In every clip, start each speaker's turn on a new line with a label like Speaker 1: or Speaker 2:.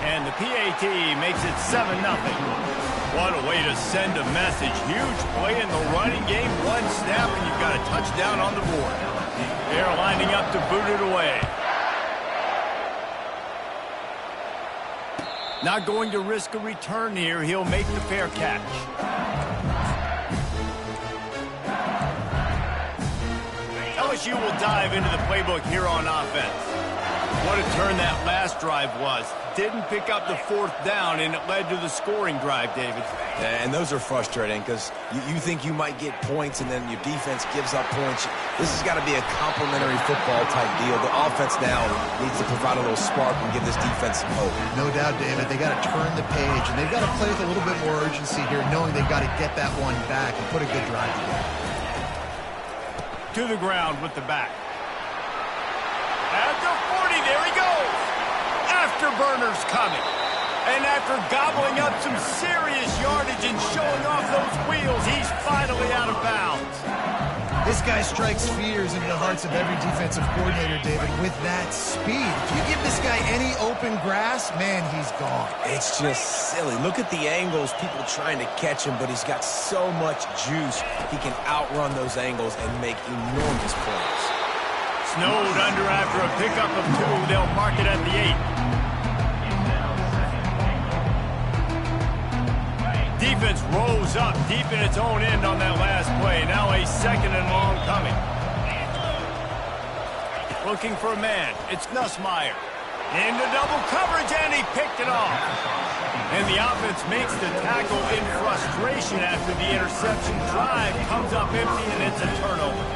Speaker 1: And the PAT makes it 7-0. What a way to send a message. Huge play in the running game. One snap, and you've got a touchdown on the board. They're lining up to boot it away. Not going to risk a return here. He'll make the fair catch. LSU will dive into the playbook here on offense. What a turn that last drive was. Didn't pick up the 4th down, and it led to the scoring drive, David.
Speaker 2: Yeah, and those are frustrating because you think you might get points, and then your defense gives up points. This has got to be a complementary football-type deal. The offense now needs to provide a little spark and give this defense some hope.
Speaker 3: No doubt, David. They got to turn the page, and they've got to play with a little bit more urgency here, knowing they've got to get that one back and put a good drive together.
Speaker 1: To the ground with the back. At the 40, there he goes. Afterburner's coming. And after gobbling up some serious yardage and showing off those wheels, he's finally out of bounds.
Speaker 3: This guy strikes fears into the hearts of every defensive coordinator, David, with that speed. If you give this guy any open grass, man, he's gone.
Speaker 2: It's just silly. Look at the angles, people trying to catch him, but he's got so much juice. He can outrun those angles and make enormous plays.
Speaker 1: Snowed under after a pickup of 2. They'll mark it at the 8. Defense rose up deep in its own end on that last play. Now a 2nd and long coming. Looking for a man. It's Nussmeier. Into double coverage, and he picked it off. And the offense makes the tackle in frustration after the interception. Drive comes up empty, and it's a turnover.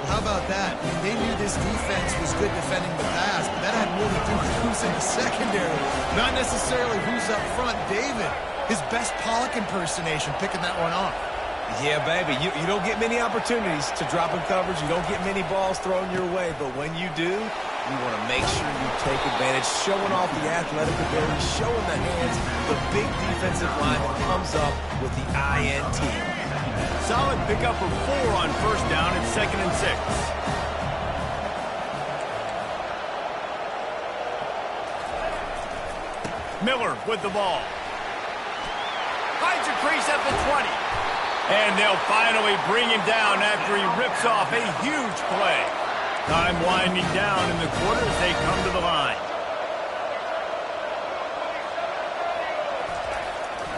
Speaker 3: How about that? I mean, they knew this defense was good defending the pass, but that had more to do with who's in the secondary, not necessarily who's up front. David, his best Pollock impersonation, picking that one off.
Speaker 2: Yeah, baby, you don't get many opportunities to drop in coverage. You don't get many balls thrown your way, but when you do, you want to make sure you take advantage, showing off the athletic ability, showing the hands, the big defensive line that comes up with the INT.
Speaker 1: Solid pickup of 4 on 1st down and 2nd and 6. Miller with the ball. Finds a crease at the 20. And they'll finally bring him down after he rips off a huge play. Time winding down in the quarter as they come to the line.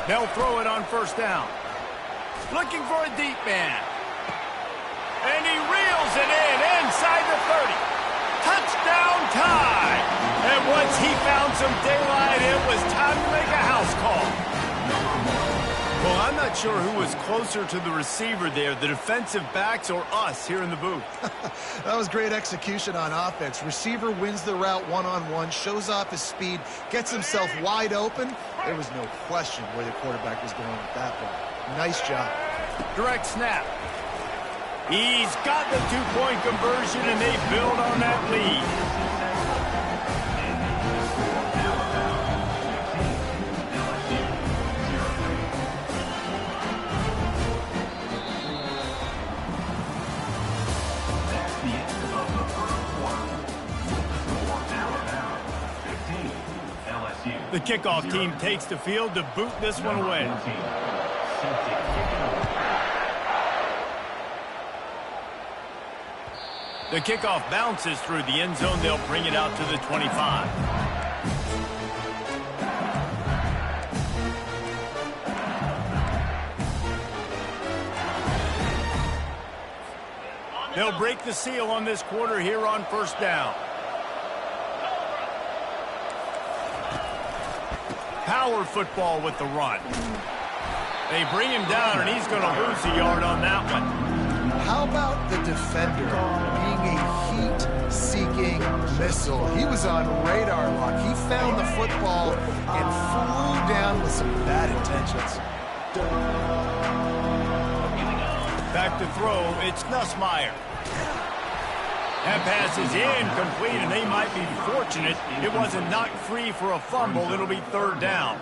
Speaker 1: They'll throw it on 1st down. Looking for a deep man. And he reels it in inside the 30. Touchdown time. And once he found some daylight, it was time to make a house call. Well, I'm not sure who was closer to the receiver there, the defensive backs or us here in the booth.
Speaker 3: That was great execution on offense. Receiver wins the route one-on-one, shows off his speed, gets himself wide open. There was no question where the quarterback was going with that ball. Nice job.
Speaker 1: Direct snap. He's got the 2-point conversion, and they build on that lead. The kickoff team takes the field to boot this one away. The kickoff bounces through the end zone. They'll bring it out to the 25. They'll break the seal on this quarter here on 1st down. Power football with the run. They bring him down, and he's going to lose a yard on that one.
Speaker 3: How about the defender being a heat-seeking missile? He was on radar lock. He found the football and flew down with some bad intentions.
Speaker 1: Back to throw, it's Nussmeier. That pass is incomplete, and they might be fortunate it wasn't knocked free for a fumble. It'll be 3rd down.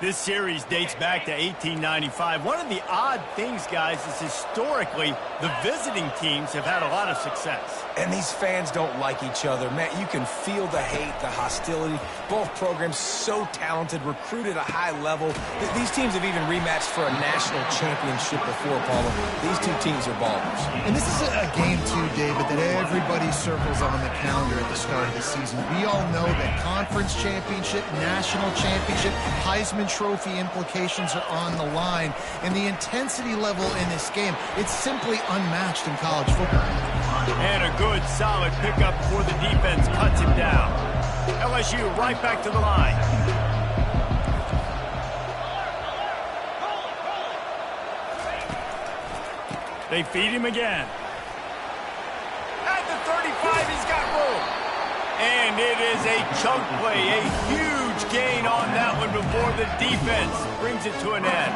Speaker 1: This series dates back to 1895. One of the odd things, guys, is historically the visiting teams have had a lot of success.
Speaker 2: And these fans don't like each other. Man, you can feel the hate, the hostility. Both programs so talented, recruited at a high level. These teams have even rematched for a national championship before, Paulo. These two teams are ballers.
Speaker 3: And this is a game, too, David, that everybody circles on the calendar at the start of the season. We all know that conference championship, national championship, Heisman Trophy implications are on the line. And the intensity level in this game, it's simply unmatched in college football.
Speaker 1: And a good, solid pickup before the defense cuts him down. LSU right back to the line. They feed him again. At the 35, he's got room. And it is a chunk play, a huge gain on that one before the defense brings it to an end.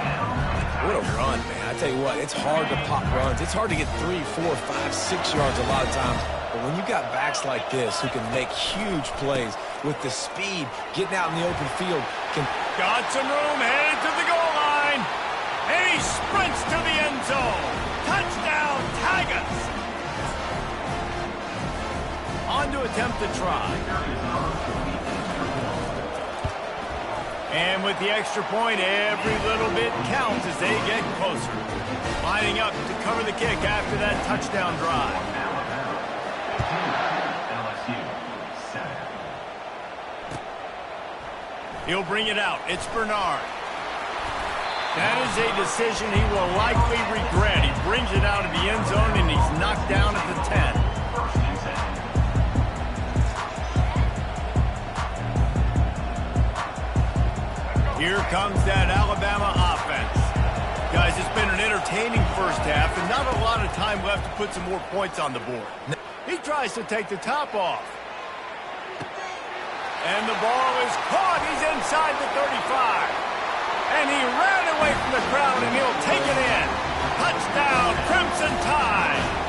Speaker 2: What a run, man. I tell you what, it's hard to pop runs. It's hard to get 3, 4, 5, 6 yards a lot of times. But when you got backs like this who can make huge plays with the speed, getting out in the open field.
Speaker 1: Got some room, headed to the goal line. And he sprints to the end zone. Touchdown, Tigers. On to attempt the try. And with the extra point, every little bit counts as they get closer. Lining up to cover the kick after that touchdown drive. He'll bring it out. It's Bernard. That is a decision he will likely regret. He brings it out of the end zone, and he's knocked down at the 10. Here comes that Alabama offense. Guys, it's been an entertaining first half and not a lot of time left to put some more points on the board. He tries to take the top off. And the ball is caught. He's inside the 35. And he ran away from the crowd, and he'll take it in. Touchdown, Crimson Tide.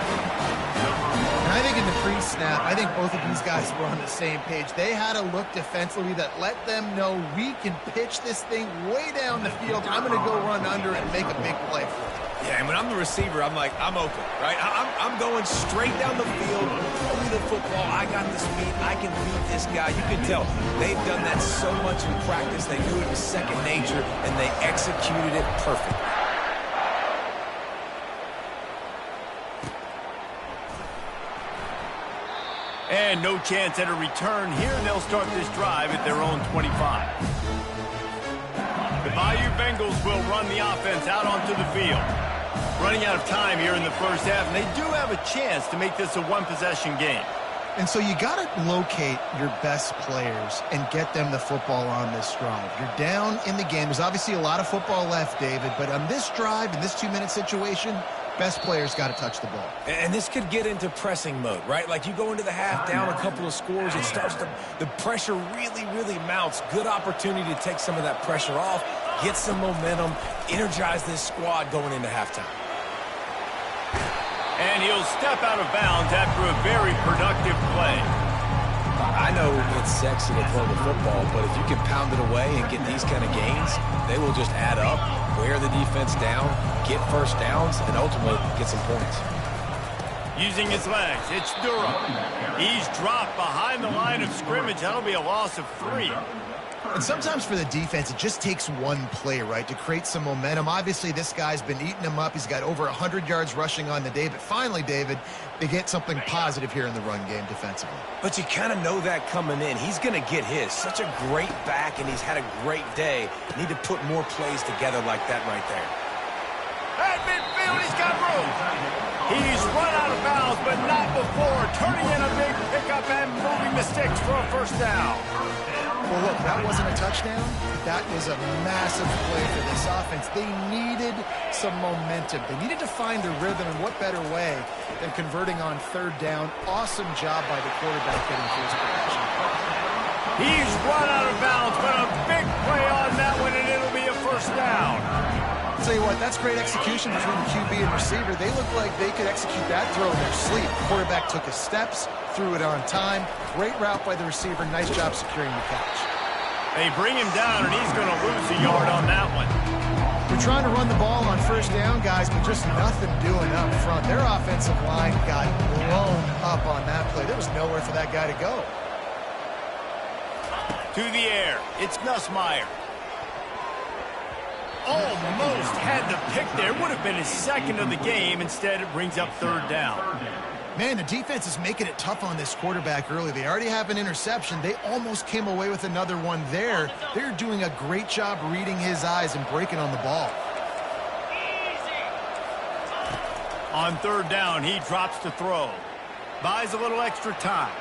Speaker 3: And I think in the pre-snap, I think both of these guys were on the same page. They had a look defensively that let them know we can pitch this thing way down the field. I'm going to go run under it and make a big play for it.
Speaker 2: Yeah, and when I'm the receiver, I'm like, I'm open, right? I'm going straight down the field, through the football. I got the speed. I can beat this guy. You can tell they've done that so much in practice. They knew it was second nature, and they executed it perfectly.
Speaker 1: And no chance at a return here. They'll start this drive at their own 25. The Bayou Bengals will run the offense out onto the field. Running out of time here in the first half, and they do have a chance to make this a one-possession game.
Speaker 3: And so you got to locate your best players and get them the football on this drive. You're down in the game. There's obviously a lot of football left, David, but on this drive, in this 2-minute situation, best players got to touch the ball.
Speaker 2: And this could get into pressing mode, right? Like you go into the half down a couple of scores, it starts to, the pressure really, really mounts. Good opportunity to take some of that pressure off, get some momentum, energize this squad going into halftime.
Speaker 1: And he'll step out of bounds after a very productive play.
Speaker 2: I know it's sexy to throw the football, but if you can pound it away and get these kind of gains, they will just add up, wear the defense down, get first downs, and ultimately get some points.
Speaker 1: Using his legs, it's Durham. He's dropped behind the line of scrimmage. That'll be a loss of 3.
Speaker 3: And sometimes for the defense, it just takes one play, right, to create some momentum. Obviously, this guy's been eating them up. He's got over 100 yards rushing on the day. But finally, David, they get something positive here in the run game defensively.
Speaker 2: But you kind of know that coming in. He's going to get his. Such a great back, and he's had a great day. Need to put more plays together like that right there.
Speaker 1: At midfield, he's got room. He's run out of bounds, but not before turning in a big pickup and moving the sticks for a first down.
Speaker 3: Well, look, that wasn't a touchdown. That was a massive play for this offense. They needed some momentum. They needed to find their rhythm, and what better way than converting on third down. Awesome job by the quarterback getting to his position.
Speaker 1: He's run out of bounds, but a big play on that one, and it'll be a first down.
Speaker 3: I'll tell you what, that's great execution between the QB and receiver. They look like they could execute that throw in their sleep. The quarterback took his steps, threw it on time. Great route by the receiver. Nice job securing the catch.
Speaker 1: They bring him down, and he's going to lose a yard on that one.
Speaker 3: They're trying to run the ball on first down, guys, but just nothing doing up front. Their offensive line got blown up on that play. There was nowhere for that guy to go.
Speaker 1: To the air, it's Nussmeier. Almost had the pick there. Would have been his second of the game. Instead, it brings up third down.
Speaker 3: Man, the defense is making it tough on this quarterback early. They already have an interception. They almost came away with another one there. They're doing a great job reading his eyes and breaking on the ball.
Speaker 1: On third down, he drops to throw. Buys a little extra time.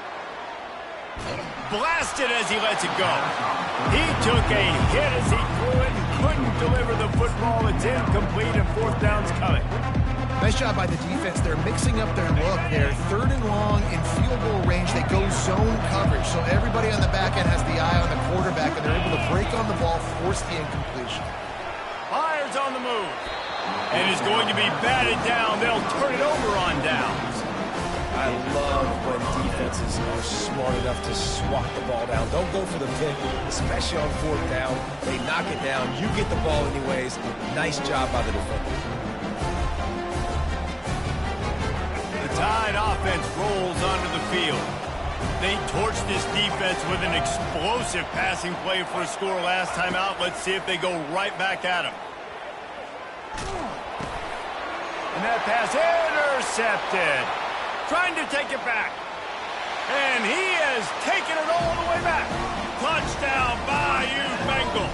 Speaker 1: Blasted as he lets it go. He took a hit as he threw it and couldn't deliver the football. It's incomplete and fourth down's coming.
Speaker 3: Nice job by the defense. They're mixing up their look. They're third and long in field goal range. They go zone coverage. So everybody on the back end has the eye on the quarterback, and they're able to break on the ball, force the incompletion.
Speaker 1: Myers on the move. And is going to be batted down. They'll turn it over on downs.
Speaker 2: I love when defenses are smart enough to swat the ball down. Don't go for the pick, especially on fourth down. They knock it down. You get the ball anyways. Nice job by the defender.
Speaker 1: The Tide offense rolls onto the field. They torched this defense with an explosive passing play for a score last time out. Let's see if they go right back at him. And that pass intercepted. Trying to take it back. And he has taken it all the way back. Touchdown, Bayou Bengals.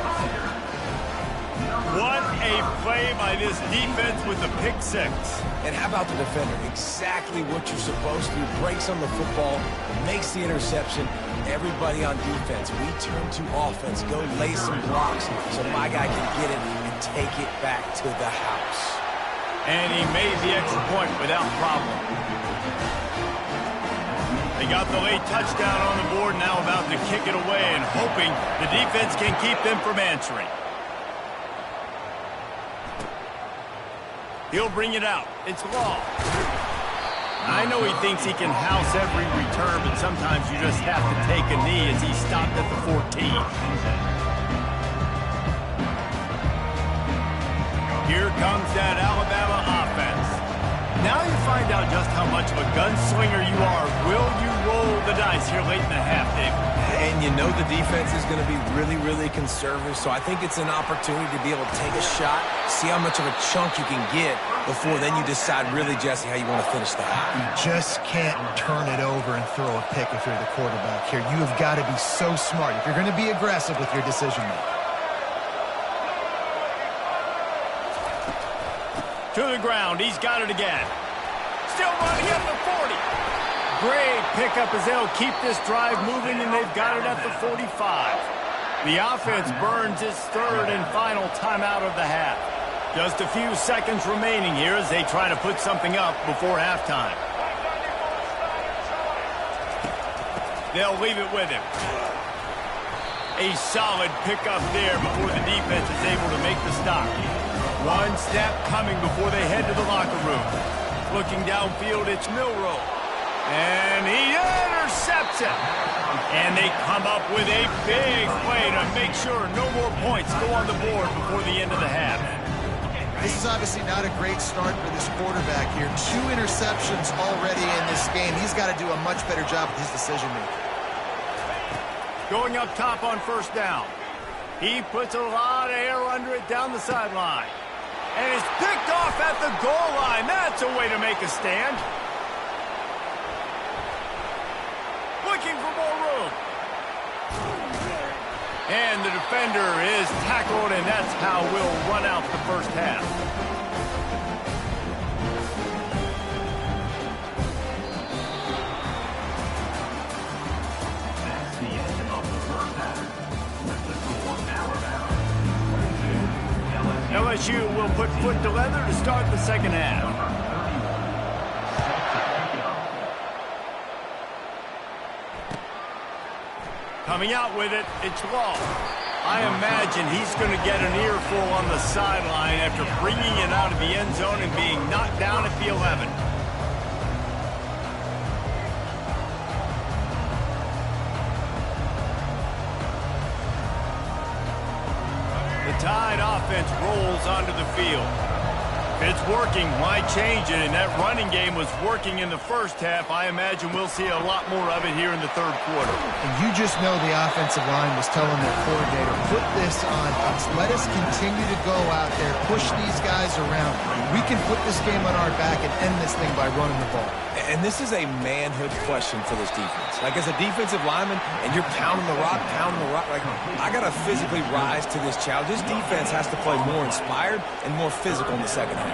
Speaker 1: What a play by this defense with the pick six.
Speaker 2: And how about the defender? Exactly what you're supposed to do. Breaks on the football, makes the interception. Everybody on defense, we turn to offense. Go lay some blocks so my guy can get it and take it back to the house.
Speaker 1: And he made the extra point without problem. They got the late touchdown on the board, now about to kick it away and hoping the defense can keep them from answering. He'll bring it out. It's Law. I know he thinks he can house every return, but sometimes you just have to take a knee as he stopped at the 14. Here comes that Alabama offense. Now you find out just how much of a gunslinger you are. Will you roll the dice here late in the half, Dave?
Speaker 2: And you know the defense is going to be really, really conservative, so I think it's an opportunity to be able to take a shot, see how much of a chunk you can get before then you decide really, Jesse, how you want to finish the half.
Speaker 3: You just can't turn it over and throw a pick if you're the quarterback here. You have got to be so smart if you're going to be aggressive with your decision-making.
Speaker 1: To the ground. He's got it again. Still running at the 40. Great pickup as they'll keep this drive moving, and they've got it at the 45. The offense burns its third and final timeout of the half. Just a few seconds remaining here as they try to put something up before halftime. They'll leave it with him. A solid pickup there before the defense is able to make the stop. One step coming before they head to the locker room. Looking downfield, it's Milroe. And he intercepts it. And they come up with a big play to make sure no more points go on the board before the end of the half.
Speaker 3: This is obviously not a great start for this quarterback here. 2 interceptions already in this game. He's got to do a much better job with his decision-making.
Speaker 1: Going up top on first down. He puts a lot of air under it down the sideline. And it's picked off at the goal line. That's a way to make a stand. Looking for more room. And the defender is tackled, and that's how we'll run out the first half. LSU will put foot to leather to start the second half. Coming out with it, it's Law. I imagine he's going to get an earful on the sideline after bringing it out of the end zone and being knocked down at the 11. The Tide offense rolls onto the field. If it's working, why change it? And that running game was working in the first half. I imagine we'll see a lot more of it here in the third quarter.
Speaker 3: And you just know the offensive line was telling their coordinator, put this on us. Let us continue to go out there, push these guys around. We can put this game on our back and end this thing by running the ball.
Speaker 2: And this is a manhood question for this defense. Like, as a defensive lineman, and you're pounding the rock, like, I got to physically rise to this challenge. This defense has to play more inspired and more physical in the second half.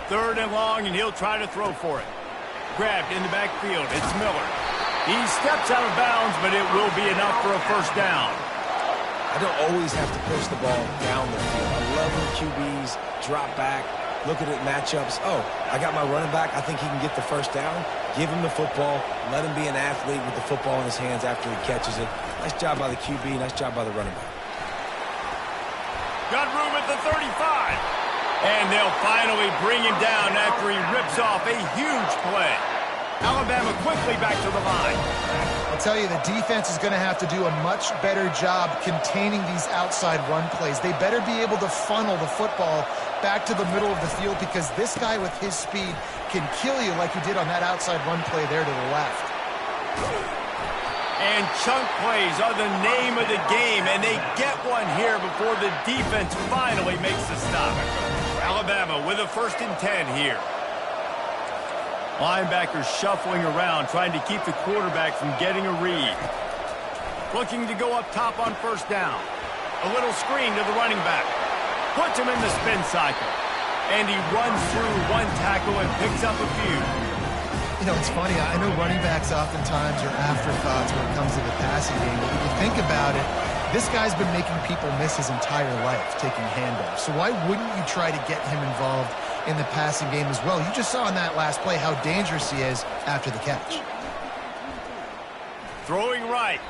Speaker 1: Third and long, and he'll try to throw for it. Grabbed in the backfield. It's Miller. He steps out of bounds, but it will be enough for a first down.
Speaker 2: I don't always have to push the ball down the field. I love when QBs drop back, look at it matchups. Oh, I got my running back. I think he can get the first down. Give him the football. Let him be an athlete with the football in his hands after he catches it. Nice job by the QB. Nice job by the running back.
Speaker 1: Got room at the 35. And they'll finally bring him down after he rips off a huge play. Alabama quickly back to the line.
Speaker 3: I'll tell you, the defense is going to have to do a much better job containing these outside run plays. They better be able to funnel the football back to the middle of the field, because this guy with his speed can kill you like he did on that outside run play there to the left.
Speaker 1: And chunk plays are the name of the game, and they get one here before the defense finally makes the stop. Alabama with a 1st and 10 here. Linebackers shuffling around, trying to keep the quarterback from getting a read. Looking to go up top on first down. A little screen to the running back. Puts him in the spin cycle. And he runs through one tackle and picks up a few.
Speaker 3: You know, it's funny. I know running backs oftentimes are afterthoughts when it comes to the passing game. But when you think about it, this guy's been making people miss his entire life taking handoffs. So why wouldn't you try to get him involved in the passing game as well? You just saw in that last play how dangerous he is after the catch.
Speaker 1: Throwing right.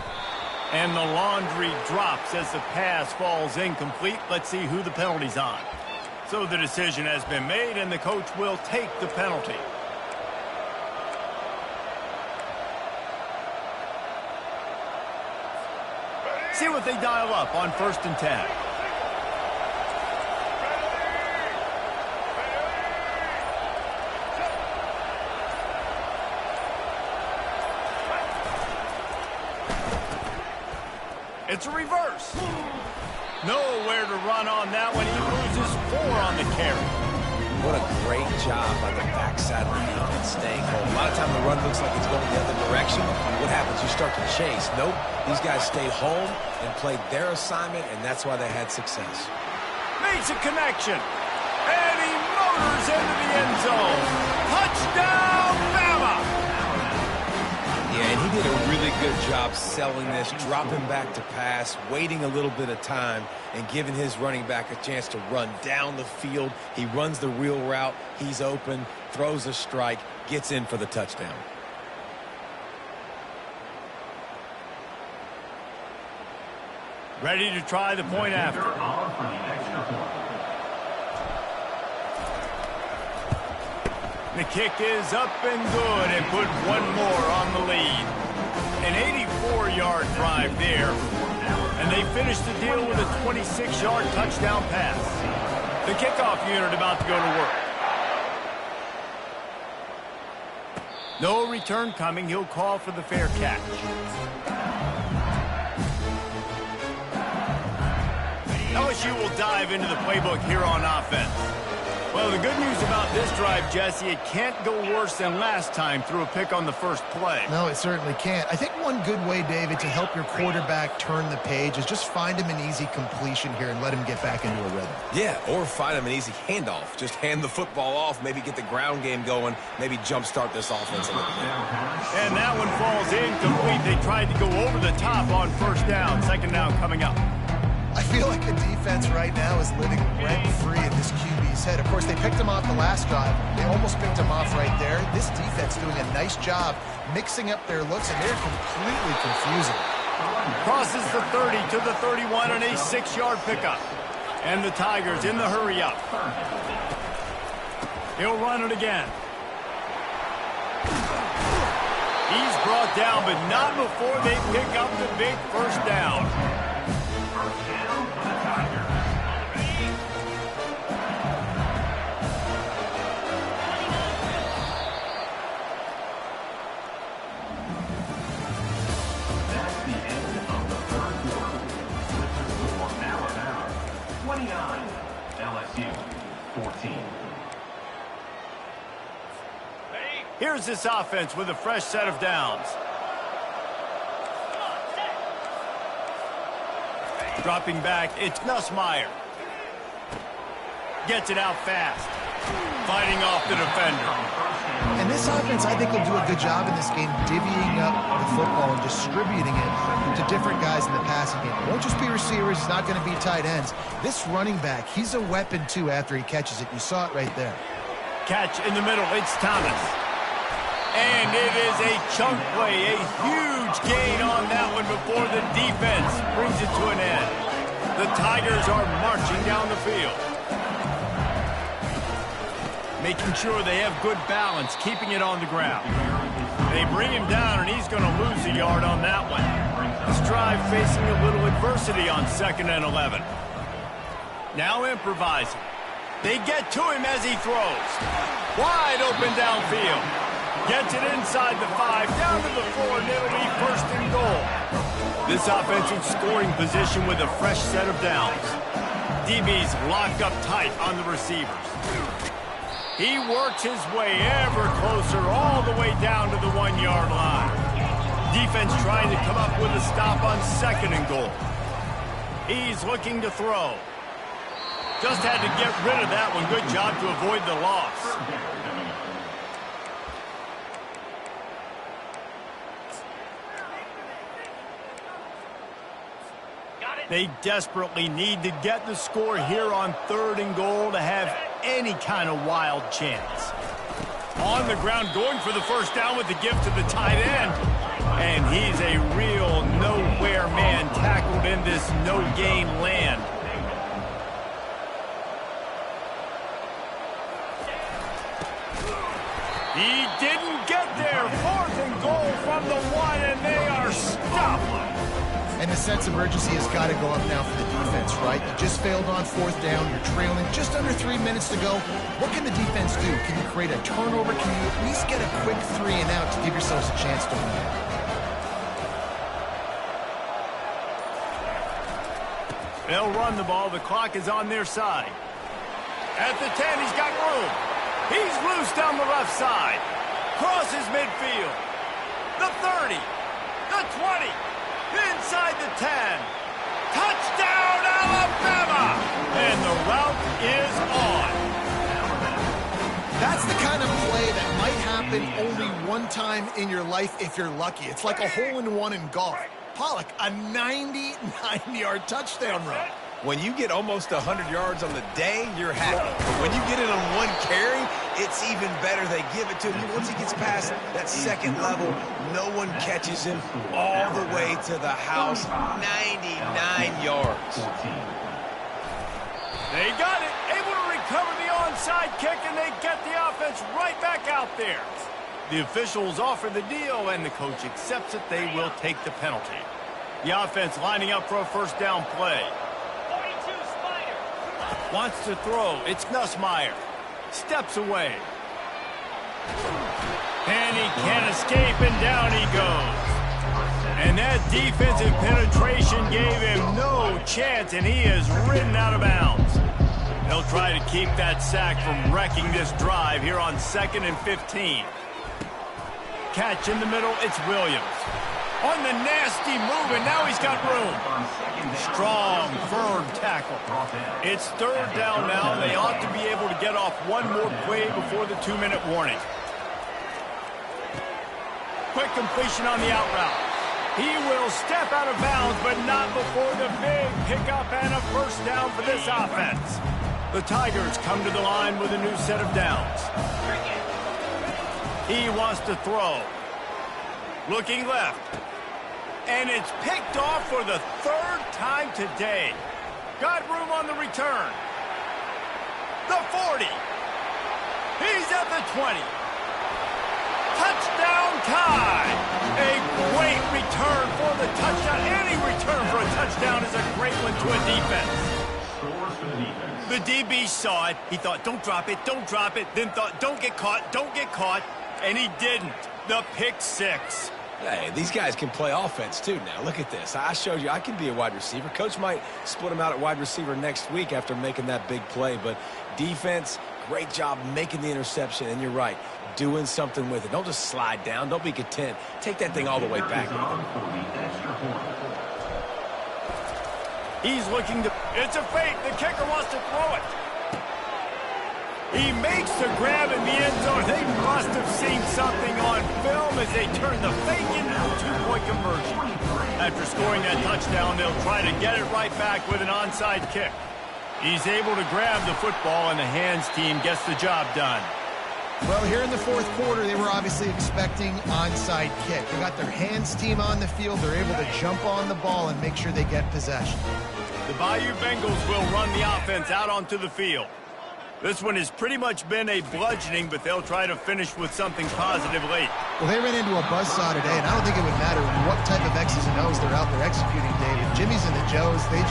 Speaker 1: And the laundry drops as the pass falls incomplete. Let's see who the penalty's on. So the decision has been made, and the coach will take the penalty. See what they dial up on 1st and 10. It's a reverse. Nowhere to run on that one. He loses 4 on the carry.
Speaker 2: What a great job by the backside of the defense staying home. A lot of time the run looks like it's going the other direction. What happens? You start to chase. Nope. These guys stayed home and played their assignment, and that's why they had success.
Speaker 1: Makes a connection. And he motors into the end zone. Touchdown, Bama!
Speaker 2: Yeah, and he did a really good job selling this, dropping back to pass, waiting a little bit of time, and giving his running back a chance to run down the field. He runs the wheel route. He's open, throws a strike, gets in for the touchdown.
Speaker 1: Ready to try the point after. The kick is up and good, and put one more on the lead. An 84-yard drive there, and they finish the deal with a 26-yard touchdown pass. The kickoff unit about to go to work. No return coming. He'll call for the fair catch. LSU will dive into the playbook here on offense. Well, the good news about this drive, Jesse, it can't go worse than last time through a pick on the first play.
Speaker 3: No, it certainly can't. I think one good way, David, to help your quarterback turn the page is just find him an easy completion here and let him get back into a rhythm.
Speaker 2: Yeah, or find him an easy handoff. Just hand the football off, maybe get the ground game going, maybe jumpstart this offense a little bit.
Speaker 1: And that one falls incomplete. They tried to go over the top on first down. Second down coming up.
Speaker 3: I feel like the defense right now is living rent-free in this QB's head. Of course, they picked him off the last drive. They almost picked him off right there. This defense doing a nice job mixing up their looks, and they're completely confusing.
Speaker 1: Crosses the 30 to the 31 and a 6-yard pickup. And the Tigers in the hurry-up. He'll run it again. He's brought down, but not before they pick up the big first down.
Speaker 4: That's the end of the third quarter. This is for Alabama, 29, LSU, 14.
Speaker 1: Here's this offense with a fresh set of downs. Dropping back, it's Nussmeier. Gets it out fast. Fighting off the defender.
Speaker 3: And this offense, I think, will do a good job in this game divvying up the football and distributing it to different guys in the passing game. It won't just be receivers. It's not going to be tight ends. This running back, he's a weapon, too, after he catches it. You saw it right there.
Speaker 1: Catch in the middle. It's Thomas. And it is a chunk play, a huge gain on that one before the defense brings it to an end. The Tigers are marching down the field. Making sure they have good balance, keeping it on the ground. They bring him down, and he's going to lose a yard on that one. This drive facing a little adversity on 2nd and 11. Now improvising. They get to him as he throws. Wide open downfield. Gets it inside the 5, down to the 4, and it'll be 1st and goal. This offensive scoring position with a fresh set of downs. DB's locked up tight on the receivers. He works his way ever closer all the way down to the 1-yard line. Defense trying to come up with a stop on 2nd and goal. He's looking to throw. Just had to get rid of that one. Good job to avoid the loss. They desperately need to get the score here on 3rd and goal to have any kind of wild chance. On the ground, going for the first down with the gift to the tight end. And he's a real nowhere man tackled in this no-gain land. He didn't get there. 4th and goal from the 1, and they are stopped.
Speaker 3: And the sense of urgency has got to go up now for the defense, right? You just failed on 4th down. You're trailing just under 3 minutes to go. What can the defense do? Can you create a turnover? Can you at least get a quick 3 and out to give yourselves a chance to win?
Speaker 1: They'll run the ball. The clock is on their side. At the 10, he's got room. He's loose down the left side. Crosses midfield. The 30. The 20. Inside the 10. Touchdown, Alabama! And the route is on.
Speaker 3: That's the kind of play that might happen only one time in your life if you're lucky. It's like a hole-in-one in golf. Pollock, a 99-yard touchdown run.
Speaker 2: When you get almost 100 yards on the day, you're happy. But when you get it on one carry, it's even better. They give it to him. Once he gets past that 2nd level, no one catches him all the way to the house. 99 yards.
Speaker 1: They got it. Able to recover the onside kick, and they get the offense right back out there. The officials offer the deal, and the coach accepts it. They will take the penalty. The offense lining up for a first down play. Wants to throw. It's Nussmeier. Steps away. And he can't escape, and down he goes. And that defensive penetration gave him no chance, and he is ridden out of bounds. They'll try to keep that sack from wrecking this drive here on 2nd and 15. Catch in the middle. It's Williams. On the nasty move, and now he's got room. Strong, firm tackle. It's 3rd down now. They ought to be able to get off one more play before the 2-minute warning. Quick completion on the out route. He will step out of bounds, but not before the big pickup and a first down for this offense. The Tigers come to the line with a new set of downs. He wants to throw. Looking left. And it's picked off for the 3rd time today. Got room on the return. The 40. He's at the 20. Touchdown tie. A great return for the touchdown. Any return for a touchdown is a great one to a defense.
Speaker 4: Scores for the defense.
Speaker 1: The DB saw it. He thought, don't drop it, don't drop it. Then thought, don't get caught, don't get caught. And he didn't. The pick six.
Speaker 2: Hey, these guys can play offense, too, now. Look at this. I showed you I can be a wide receiver. Coach might split him out at wide receiver next week after making that big play. But defense, great job making the interception. And you're right, doing something with it. Don't just slide down. Don't be content. Take that thing all the way back.
Speaker 1: He's looking to... It's a fake. The kicker wants to throw it. He makes the grab in the end zone. They must have seen something on film as they turn the fake into a two-point conversion. After scoring that touchdown, they'll try to get it right back with an onside kick. He's able to grab the football, and the hands team gets the job done.
Speaker 3: Well, here in the fourth quarter, they were obviously expecting onside kick. They got their hands team on the field. They're able to jump on the ball and make sure they get possession.
Speaker 1: The Bayou Bengals will run the offense out onto the field. This one has pretty much been a bludgeoning, but they'll try to finish with something positive late.
Speaker 3: Well, they ran into a buzzsaw today, and I don't think it would matter what type of X's and O's they're out there executing, Dave. Jimmy's and the Joes, they're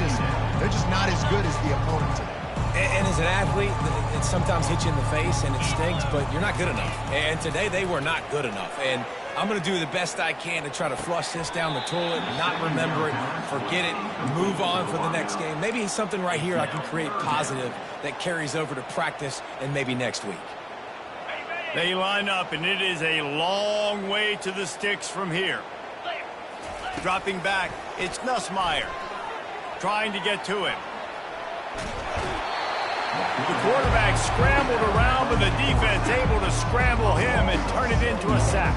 Speaker 3: just not as good as the opponent today.
Speaker 2: And as an athlete, it sometimes hits you in the face and it stinks, but you're not good enough. And today they were not good enough. And I'm going to do the best I can to try to flush this down the toilet, not remember it, forget it, move on for the next game. Maybe something right here I can create positive that carries over to practice and maybe next week.
Speaker 1: They line up, and it is a long way to the sticks from here. Dropping back, it's Nussmeier. Trying to get to him. The quarterback scrambled around, but the defense able to scramble him and turn it into a sack.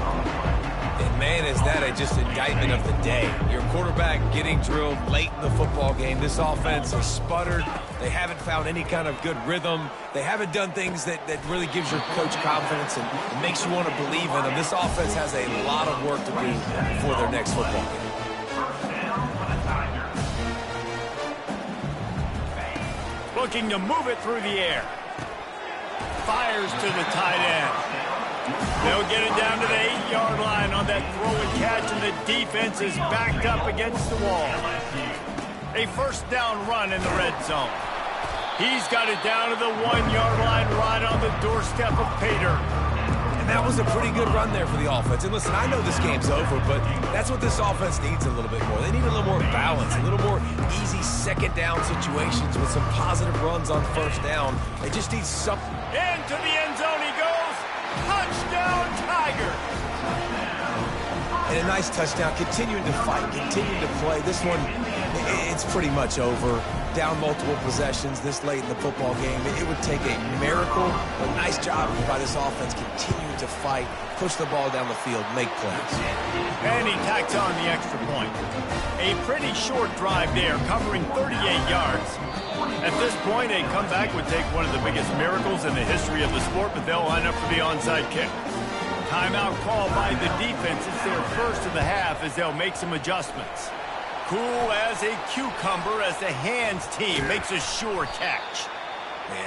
Speaker 2: And man, is that just indictment of the day. Your quarterback getting drilled late in the football game. This offense has sputtered. They haven't found any kind of good rhythm. They haven't done things that really gives your coach confidence and makes you want to believe in them. This offense has a lot of work to do before their next football game.
Speaker 1: Looking to move it through the air. Fires to the tight end. They'll get it down to the 8-yard line on that throw and catch, and the defense is backed up against the wall. A first down run in the red zone. He's got it down to the 1-yard line right on the doorstep of Pater.
Speaker 2: And that was a pretty good run there for the offense. And listen, I know this game's over, but that's what this offense needs a little bit more. They need a little more balance, a little more easy second down situations with some positive runs on first down. They just need something.
Speaker 1: Into the end zone he goes. Touchdown, Tigers.
Speaker 2: And a nice touchdown, continuing to fight, continuing to play. This one, it's pretty much over. Down multiple possessions this late in the football game. It would take a miracle, but nice job by this offense continuing to fight, push the ball down the field, make plays.
Speaker 1: And he tacks on the extra point. A pretty short drive there, covering 38 yards. At this point, a comeback would take one of the biggest miracles in the history of the sport, but they'll line up for the onside kick. Timeout call by the defense. It's their first of the half as they'll make some adjustments. Cool as a cucumber as the hands team makes a sure catch.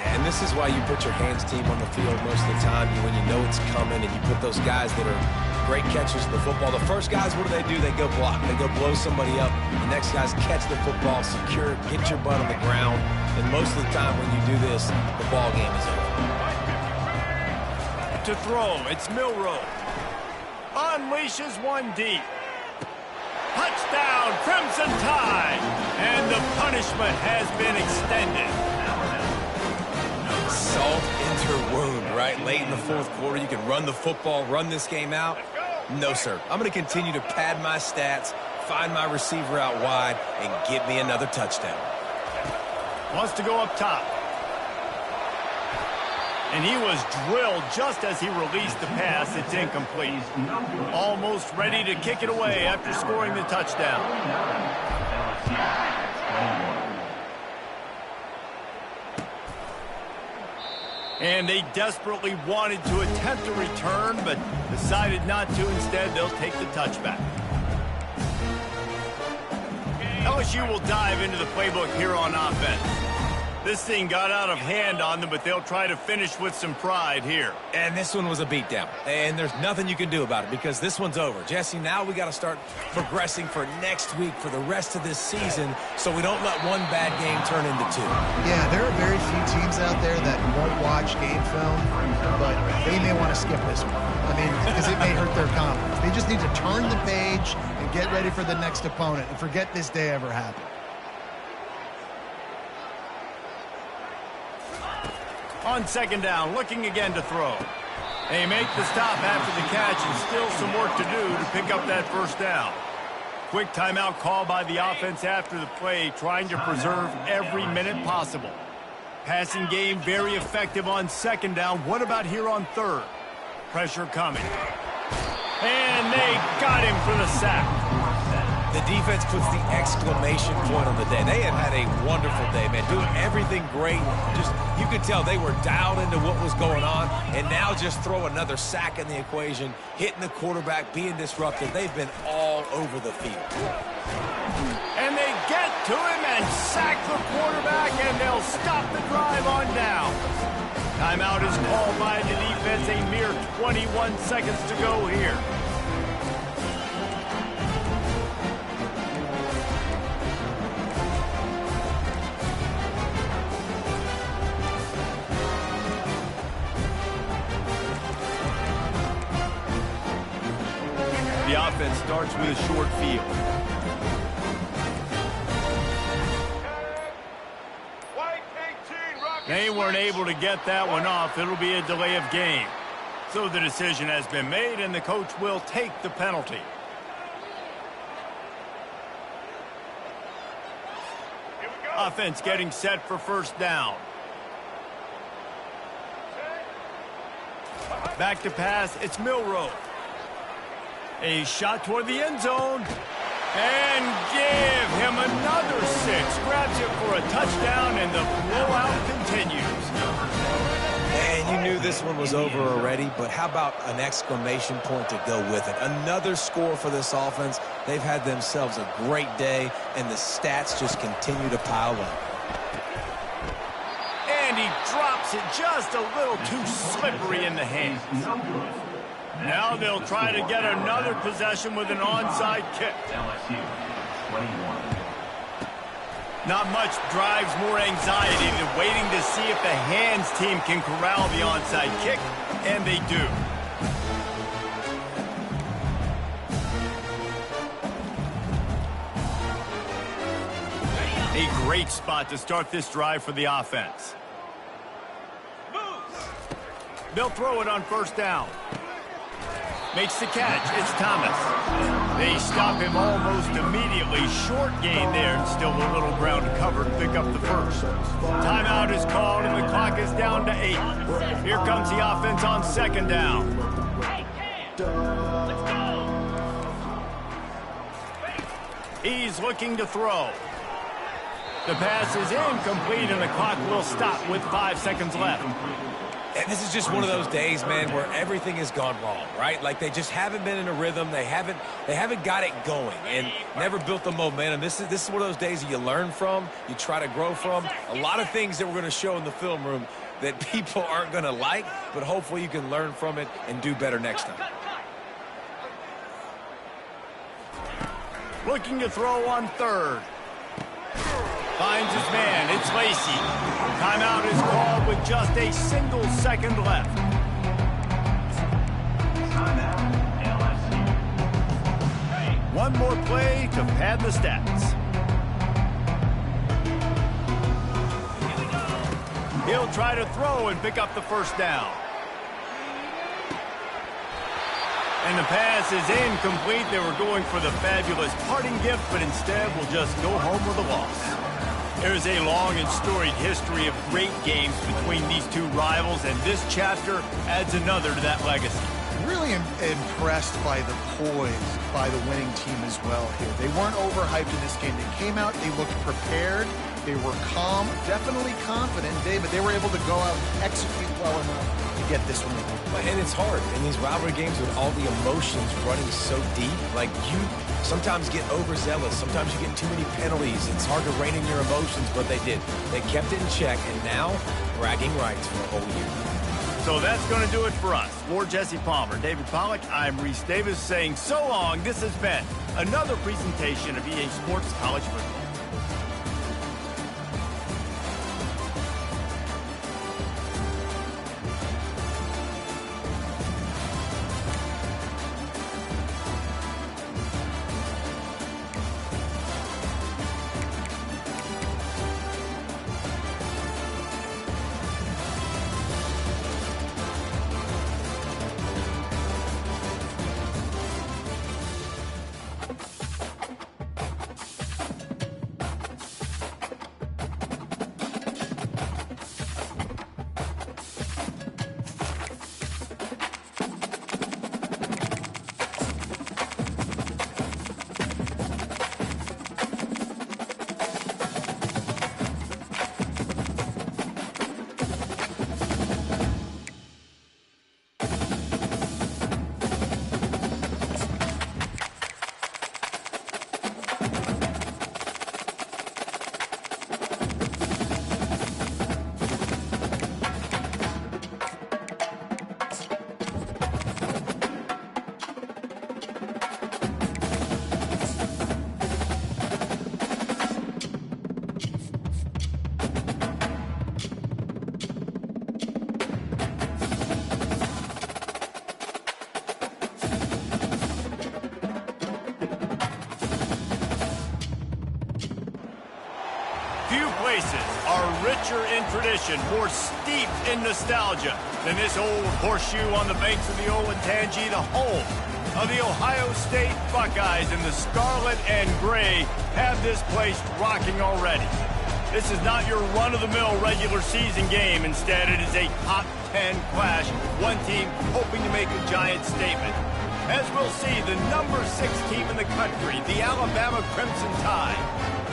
Speaker 2: And this is why you put your hands team on the field most of the time when you know it's coming, and you put those guys that are great catchers of the football. The first guys, what do? They go block. They go blow somebody up. The next guys catch the football, secure it, get your butt on the ground. And most of the time when you do this, the ball game is over.
Speaker 1: To throw, it's Milroe. Unleashes one deep. Touchdown, Crimson Tide! And the punishment has been extended.
Speaker 2: Salt into her wound, right? Late in the fourth quarter, you can run the football, run this game out. No, sir. I'm going to continue to pad my stats, find my receiver out wide, and get me another touchdown.
Speaker 1: Wants to go up top. And he was drilled just as he released the pass. It's incomplete. Almost ready to kick it away after scoring the touchdown. And they desperately wanted to attempt a return, but decided not to. Instead, they'll take the touchback. LSU will dive into the playbook here on offense. This thing got out of hand on them, but they'll try to finish with some pride here.
Speaker 2: And this one was a beatdown. And there's nothing you can do about it because this one's over. Jesse, now we got to start progressing for next week for the rest of this season so we don't let one bad game turn into two.
Speaker 3: Yeah, there are very few teams out there that won't watch game film, but they may want to skip this one. I mean, because it may hurt their confidence. They just need to turn the page and get ready for the next opponent and forget this day ever happened.
Speaker 1: On second down, looking again to throw. They make the stop after the catch and still some work to do to pick up that first down. Quick timeout call by the offense after the play, trying to preserve every minute possible. Passing game very effective on second down. What about here on third? Pressure coming. And they got him for the sack.
Speaker 2: The defense puts the exclamation point on the day. They have had a wonderful day, man, doing everything great. Just, you could tell they were dialed into what was going on, and now just throw another sack in the equation, hitting the quarterback, being disruptive. They've been all over the field.
Speaker 1: And they get to him and sack the quarterback, and they'll stop the drive on down. Timeout is called by the defense. A mere 21 seconds to go here. The offense starts with a short field. They weren't able to get that one off. It'll be a delay of game. So the decision has been made, and the coach will take the penalty. Offense getting set for first down. Back to pass, it's Milroe. A shot toward the end zone. And give him another 6. Grabs it for a touchdown, and the blowout continues.
Speaker 2: And you knew this one was over already, but how about an exclamation point to go with it? Another score for this offense. They've had themselves a great day, and the stats just continue to pile up.
Speaker 1: And he drops it just a little too slippery in the hands. Now they'll try to get another possession with an onside kick.
Speaker 4: LSU 21.
Speaker 1: Not much drives more anxiety than waiting to see if the hands team can corral the onside kick, and they do. A great spot to start this drive for the offense. They'll throw it on first down. Makes the catch. It's Thomas. They stop him almost immediately. Short gain there, and still a little ground to cover to pick up the first. Timeout is called, and the clock is down to 8. Here comes the offense on second down. He's looking to throw. The pass is incomplete, and the clock will stop with 5 seconds left.
Speaker 2: And this is just one of those days, man, where everything has gone wrong, right? Like they just haven't been in a rhythm. They haven't got it going and never built the momentum. This is one of those days that you learn from, you try to grow from. A lot of things that we're going to show in the film room that people aren't going to like, but hopefully you can learn from it and do better next time.
Speaker 1: Looking to throw on third. Finds his man. It's Lacy. Timeout is called with just a single second left. One more play to pad the stats. He'll try to throw and pick up the first down. And the pass is incomplete. They were going for the fabulous parting gift, but instead will just go home with a loss. There's a long and storied history of great games between these two rivals, and this chapter adds another to that legacy.
Speaker 3: Really impressed by the poise by the winning team as well here. They weren't overhyped in this game. They came out, they looked prepared, they were calm, definitely confident, but they were able to go out and execute well enough to get this one.
Speaker 2: And it's hard in these rivalry games with all the emotions running so deep. Like, sometimes get overzealous. Sometimes you get too many penalties. It's hard to rein in your emotions, but they did. They kept it in check, and now bragging rights for a whole year.
Speaker 1: So that's going to do it for us. For Jesse Palmer, David Pollack, I'm Reese Davis saying so long. This has been another presentation of EA Sports College Football. Few places are richer in tradition, more steeped in nostalgia than this old horseshoe on the banks of the Olentangy, the home of the Ohio State Buckeyes. And the scarlet and gray have this place rocking already. This is not your run-of-the-mill regular season game. Instead, it is a top 10 clash, one team hoping to make a giant statement. As we'll see, the number 6 team in the country, the Alabama Crimson Tide,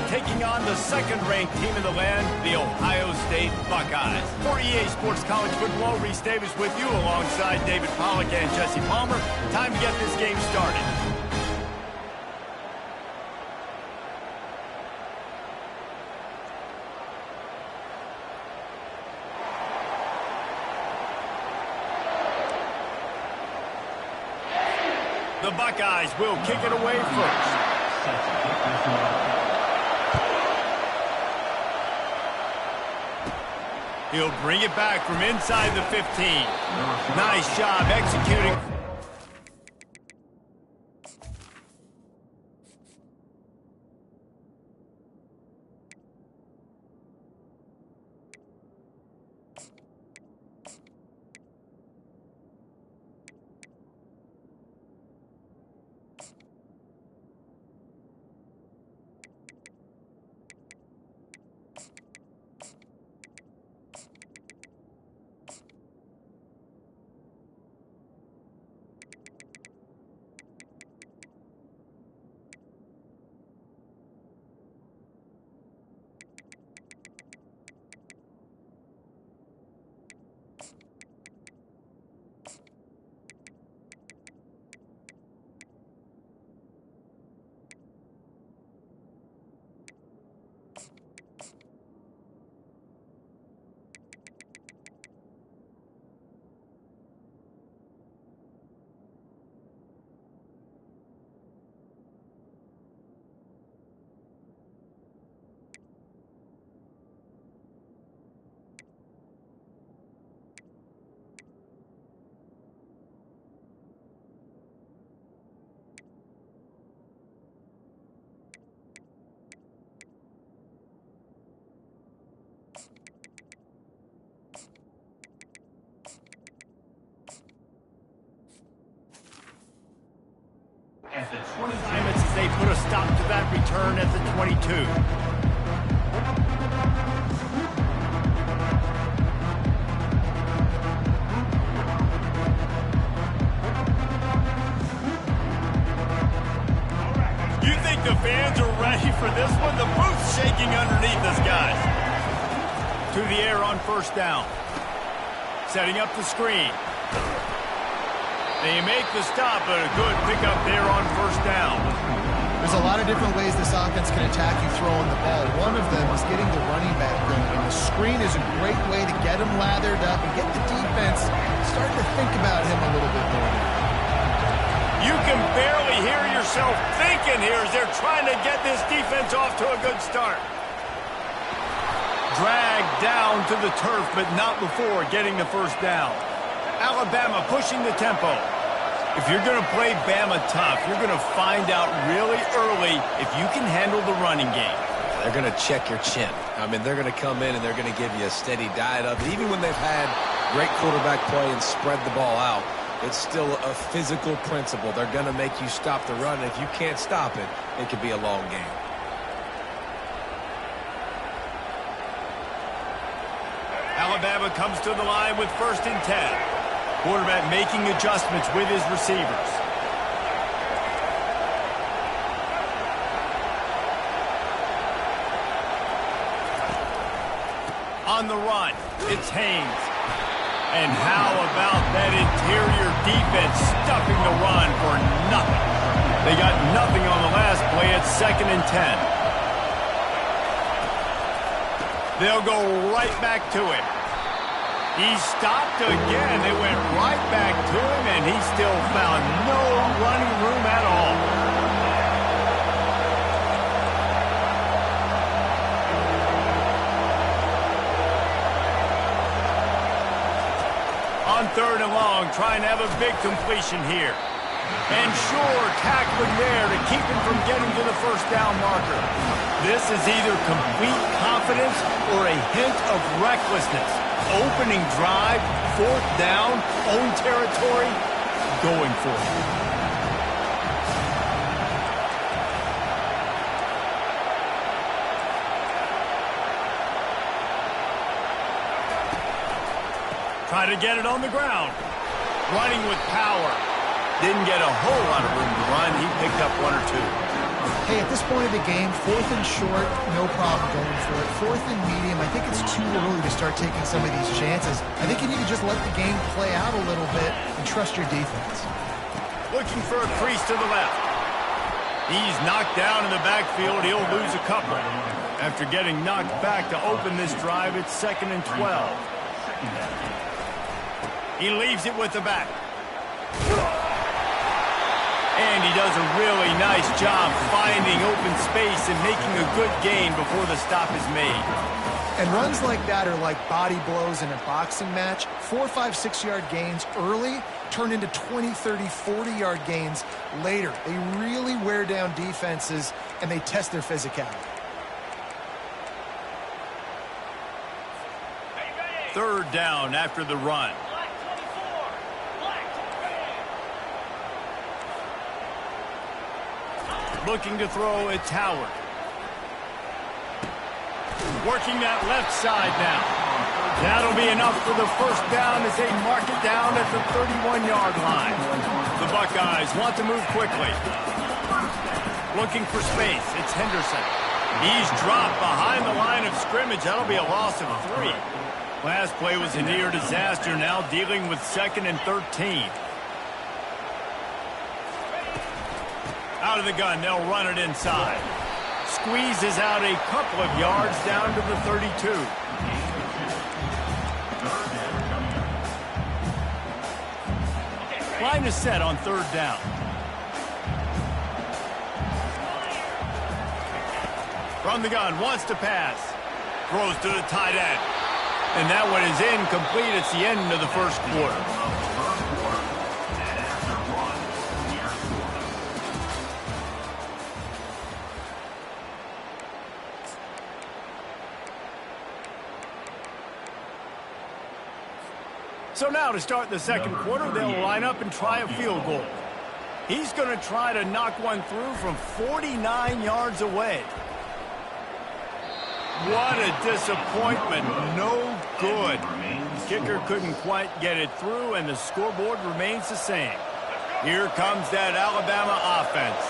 Speaker 1: taking on the second-ranked team in the land, the Ohio State Buckeyes. For EA Sports College Football, Reese Davis with you alongside David Pollack and Jesse Palmer. Time to get this game started. The Buckeyes will kick it away first. He'll bring it back from inside the 15. Nice job executing. At the 20 minutes as they put a stop to that return at the 22. You think the fans are ready for this one? The booth's shaking underneath us, guys. To the air on first down. Setting up the screen. They make the stop, but a good pickup there on first down.
Speaker 3: There's a lot of different ways this offense can attack you throwing the ball. One of them is getting the running back going. And the screen is a great way to get him lathered up and get the defense starting to think about him a little bit more.
Speaker 1: You can barely hear yourself thinking here as they're trying to get this defense off to a good start. Dragged down to the turf, but not before getting the first down. Alabama pushing the tempo. If you're going to play Bama tough, you're going to find out really early if you can handle the running game.
Speaker 2: They're going to check your chin. I mean, they're going to come in and they're going to give you a steady diet of it. Even when they've had great quarterback play and spread the ball out, it's still a physical principle. They're going to make you stop the run. And if you can't stop it, it could be a long game.
Speaker 1: Alabama comes to the line with 1st and 10. Quarterback making adjustments with his receivers. On the run, it's Haynes. And how about that interior defense stuffing the run for nothing? They got nothing on the last play at 2nd and 10. They'll go right back to him. He stopped again. They went right back to him, and he still found no running room at all. On 3rd and long, trying to have a big completion here. And sure, tackling there to keep him from getting to the first down marker. This is either complete confidence or a hint of recklessness. Opening drive, 4th down, own territory, going for it. Try to get it on the ground. Running with power. Didn't get a whole lot of room to run. He picked up 1 or 2.
Speaker 3: Hey, at this point of the game, 4th and short, no problem going for it. 4th and medium, I think it's too early to start taking some of these chances. I think you need to just let the game play out a little bit and trust your defense.
Speaker 1: Looking for a crease to the left. He's knocked down in the backfield. He'll lose a couple. After getting knocked back to open this drive, it's 2nd and 12. He leaves it with the back. And he does a really nice job finding open space and making a good gain before the stop is made.
Speaker 3: And runs like that are like body blows in a boxing match. 4, 5, 6-yard gains early turn into 20, 30, 40-yard gains later. They really wear down defenses, and they test their physicality.
Speaker 1: 3rd down after the run. Looking to throw, it's Howard. Working that left side now. That'll be enough for the first down as they mark it down at the 31-yard line. The Buckeyes want to move quickly. Looking for space, it's Henderson. He's dropped behind the line of scrimmage. That'll be a loss of 3. Last play was a near disaster, now dealing with 2nd and 13. Out of the gun, they'll run it inside. Squeezes out a couple of yards down to the 32. Line is set on 3rd down. From the gun, wants to pass. Throws to the tight end. And that one is incomplete. It's the end of the first quarter. So now to start the second quarter, they'll line up and try a field goal. He's going to try to knock one through from 49 yards away. What a disappointment. No good. The kicker couldn't quite get it through, and the scoreboard remains the same. Here comes that Alabama offense.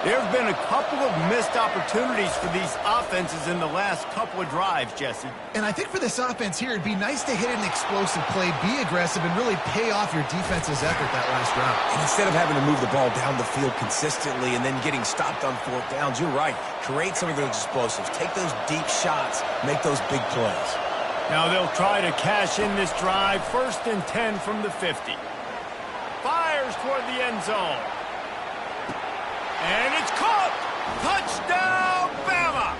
Speaker 1: There have been a couple of missed opportunities for these offenses in the last couple of drives, Jesse.
Speaker 3: And I think for this offense here, it'd be nice to hit an explosive play, be aggressive, and really pay off your defense's effort that last round.
Speaker 2: And instead of having to move the ball down the field consistently and then getting stopped on fourth downs, you're right. Create some of those explosives. Take those deep shots. Make those big plays.
Speaker 1: Now they'll try to cash in this drive. 1st and 10 from the 50. Fires toward the end zone. And it's caught! Touchdown, Bama!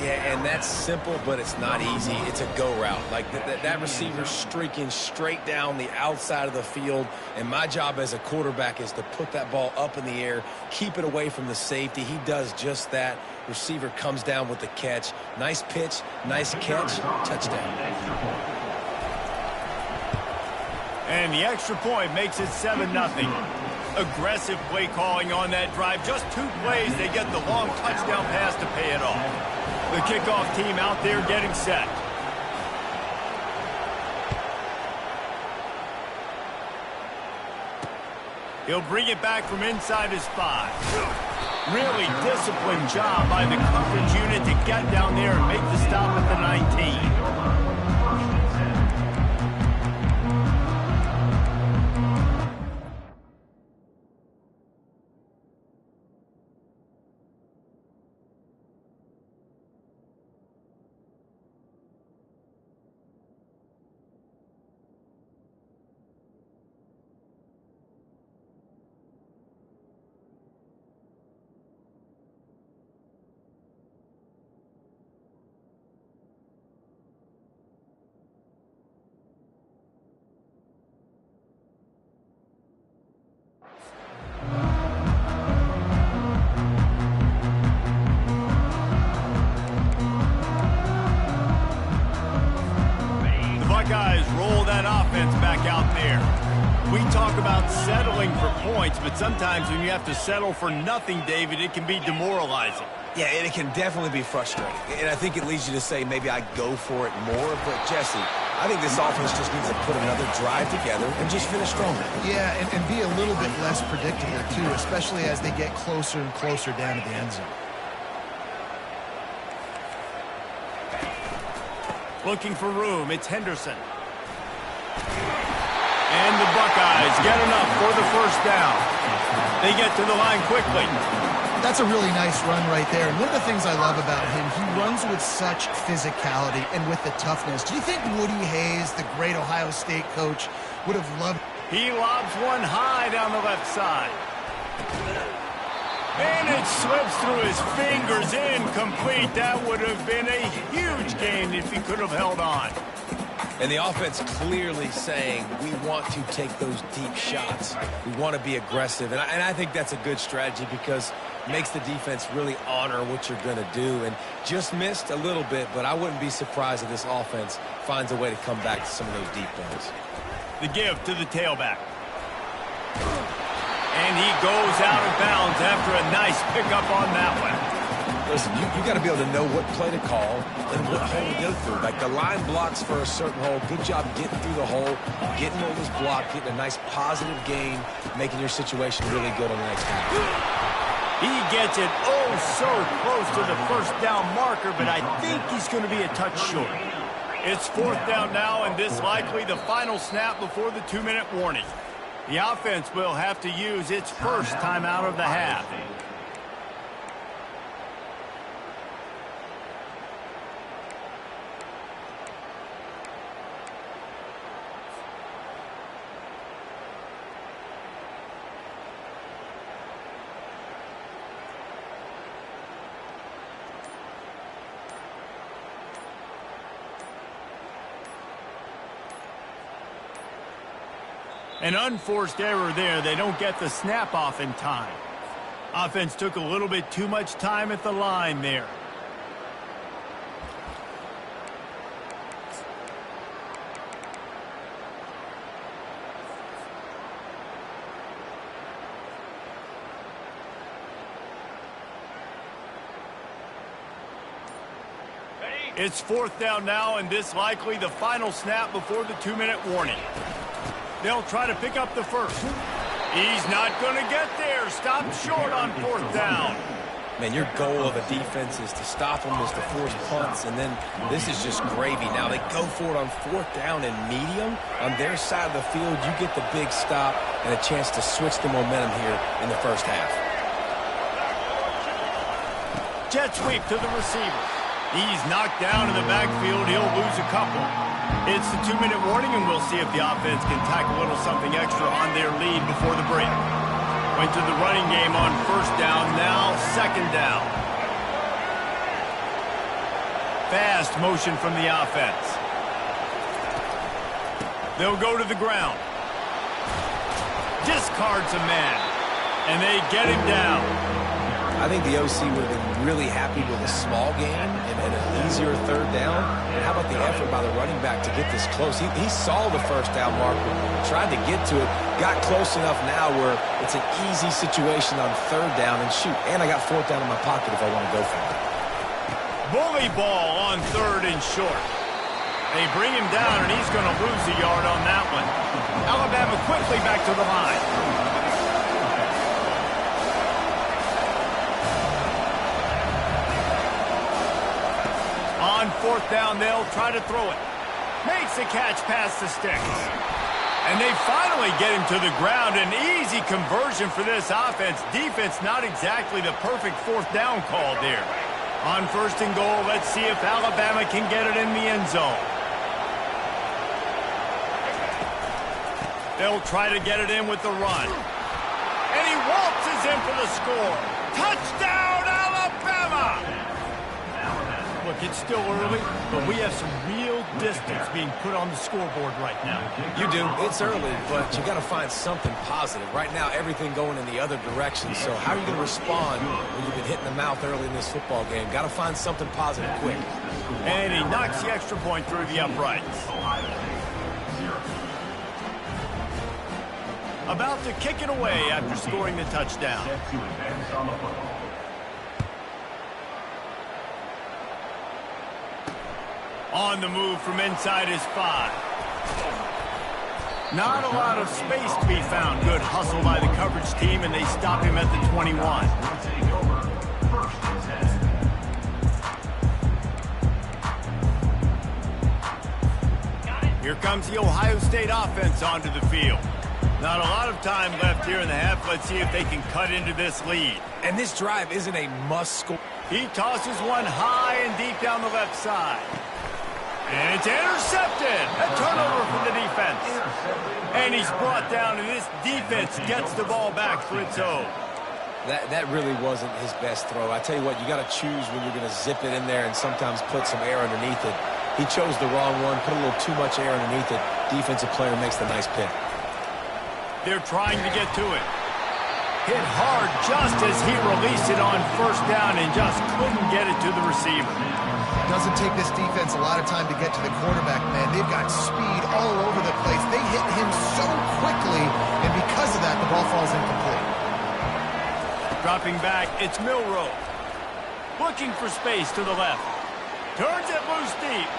Speaker 2: Yeah, and that's simple, but it's not easy. It's a go route. Like that receiver's streaking straight down the outside of the field, and my job as a quarterback is to put that ball up in the air, keep it away from the safety. He does just that. Receiver comes down with the catch. Nice pitch, nice catch, touchdown.
Speaker 1: And the extra point makes it 7-0. Aggressive play calling on that drive. Just 2 plays, they get the long touchdown pass to pay it off. The kickoff team out there getting set. He'll bring it back from inside his 5. Really disciplined job by the coverage unit to get down there and make the stop at the 19. Guys roll that offense back out there. We talk about settling for points, but sometimes when you have to settle for nothing, David, it can be demoralizing.
Speaker 2: Yeah, and it can definitely be frustrating. And I think it leads you to say maybe I go for it more. But, Jesse, I think this offense just needs to put another drive together and just finish stronger.
Speaker 3: Yeah, and be a little bit less predictable, too, especially as they get closer and closer down to the end zone.
Speaker 1: Looking for room, it's Henderson. And the Buckeyes get enough for the 1st down. They get to the line quickly.
Speaker 3: That's a really nice run right there. And one of the things I love about him, he runs with such physicality and with the toughness. Do you think Woody Hayes, the great Ohio State coach, would have loved...
Speaker 1: He lobs one high down the left side. And it slips through his fingers, incomplete. That would have been a huge gain if he could have held on.
Speaker 2: And the offense clearly saying, we want to take those deep shots. We want to be aggressive. And I think that's a good strategy because it makes the defense really honor what you're going to do. And just missed a little bit, but I wouldn't be surprised if this offense finds a way to come back to some of those deep balls.
Speaker 1: The give to the tailback. And he goes out of bounds after a nice pickup on that one.
Speaker 2: Listen, you got to be able to know what play to call and what hole to go through. Like the line blocks for a certain hole. Good job getting through the hole, getting over this block, getting a nice positive gain, making your situation really good on the next one.
Speaker 1: He gets it so close to the 1st down marker, but I think he's going to be a touch short. It's 4th down now, and this likely the final snap before the 2-minute warning. The offense will have to use its 1st timeout of the half. An unforced error there. They don't get the snap off in time. Offense took a little bit too much time at the line there. It's 4th down now, and this likely the final snap before the 2-minute warning. They'll try to pick up the 1st. He's not going to get there. Stop short on 4th down.
Speaker 2: Man, your goal of a defense is to stop them, is to force punts, and then this is just gravy. Now they go for it on 4th down and medium. On their side of the field, you get the big stop and a chance to switch the momentum here in the first half.
Speaker 1: Jet sweep to the receiver. He's knocked down in the backfield. He'll lose a couple. It's the 2-minute warning, and we'll see if the offense can tack a little something extra on their lead before the break. Went to the running game on 1st down, now 2nd down. Fast motion from the offense. They'll go to the ground. Discards a man, and they get him down.
Speaker 2: I think the OC would have been really happy with a small gain and an easier 3rd down. And how about the effort by the running back to get this close? He saw the 1st down marker, tried to get to it, got close enough now where it's an easy situation on 3rd down, and shoot, and I got 4th down in my pocket if I want to go for it.
Speaker 1: Bully ball on 3rd and short. They bring him down, and he's going to lose a yard on that one. Alabama quickly back to the line. On 4th down, they'll try to throw it. Makes the catch past the sticks. And they finally get him to the ground. An easy conversion for this offense. Defense not exactly the perfect 4th down call there. On 1st and goal, let's see if Alabama can get it in the end zone. They'll try to get it in with the run. And he waltzes in for the score. Touchdown, Alabama! Look, it's still early, but we have some real distance being put on the scoreboard right now.
Speaker 2: You do. It's early, but you got to find something positive. Right now, everything going in the other direction. So how are you going to respond when you've been hit in the mouth early in this football game? Got to find something positive quick.
Speaker 1: And he knocks the extra point through the uprights. About to kick it away after scoring the touchdown. On the move from inside his 5. Not a lot of space to be found. Good hustle by the coverage team, and they stop him at the 21. Here comes the Ohio State offense onto the field. Not a lot of time left here in the half. Let's see if they can cut into this lead.
Speaker 2: And this drive isn't a must-score.
Speaker 1: He tosses one high and deep down the left side. And it's intercepted. A turnover from the defense. And he's brought down, and this defense gets the ball back for its own.
Speaker 2: That really wasn't his best throw. I tell you what, you got to choose when you're going to zip it in there and sometimes put some air underneath it. He chose the wrong one, put a little too much air underneath it. Defensive player makes the nice pick.
Speaker 1: They're trying to get to it. Hit hard just as he released it on 1st down and just couldn't get it to the receiver.
Speaker 3: Doesn't take this defense a lot of time to get to the quarterback, man. They've got speed all over the place. They hit him so quickly, and because of that, the ball falls incomplete.
Speaker 1: Dropping back, it's Milroe. Looking for space to the left. Turns it loose deep.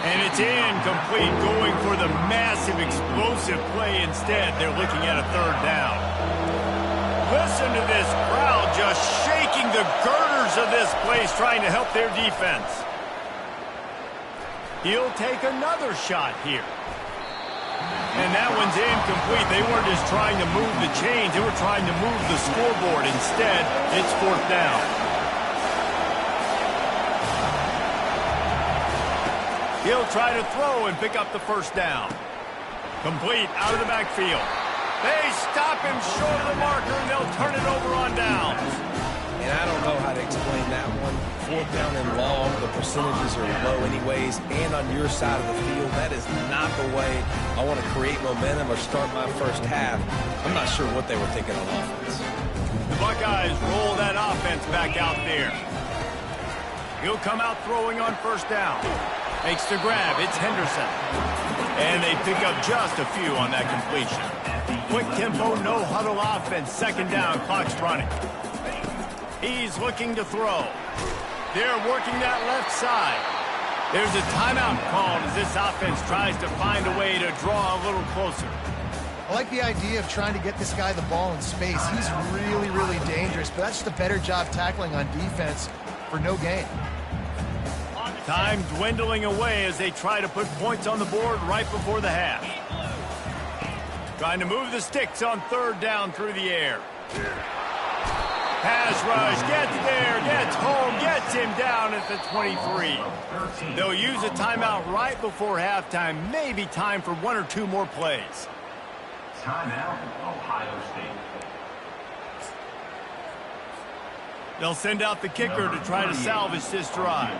Speaker 1: And it's incomplete, going for the massive, explosive play instead. They're looking at a 3rd down. Listen to this crowd just shaking the girders of this place, trying to help their defense. He'll take another shot here. And that one's incomplete. They weren't just trying to move the chains. They were trying to move the scoreboard. Instead, it's 4th down. He'll try to throw and pick up the 1st down. Complete out of the backfield. They stop him short of the marker, and they'll turn it over on downs.
Speaker 2: And I don't know how to explain that one. 4th down and long, the percentages are low anyways, and on your side of the field, that is not the way I want to create momentum or start my first half. I'm not sure what they were thinking on offense.
Speaker 1: The Buckeyes roll that offense back out there. He'll come out throwing on 1st down. Makes the grab. It's Henderson. And they pick up just a few on that completion. Quick tempo, no huddle offense. 2nd down, clock's running. He's looking to throw. They're working that left side. There's a timeout called as this offense tries to find a way to draw a little closer.
Speaker 3: I like the idea of trying to get this guy the ball in space. He's really, really dangerous, but that's just a better job tackling on defense for no gain.
Speaker 1: Time dwindling away as they try to put points on the board right before the half. Trying to move the sticks on third down through the air. Pass rush, gets there, gets home, gets him down at the 23. They'll use a timeout right before halftime. Maybe time for one or two more plays.
Speaker 4: Timeout, Ohio State.
Speaker 1: They'll send out the kicker to try to salvage this drive.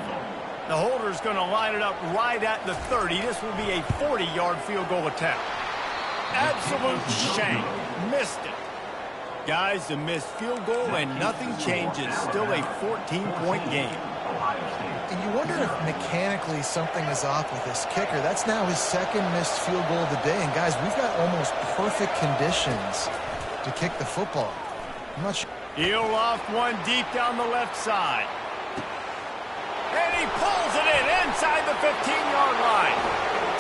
Speaker 1: The holder's going to line it up right at the 30. This will be a 40-yard field goal attempt. Absolute shank. Missed it. Guys, a missed field goal and nothing changes. Still a 14-point game.
Speaker 3: And you wonder if mechanically something is off with this kicker. That's now his second missed field goal of the day. And guys, we've got almost perfect conditions to kick the football. I'm not sure.
Speaker 1: He'll loft one deep down the left side. And he pulls it in inside the 15-yard line.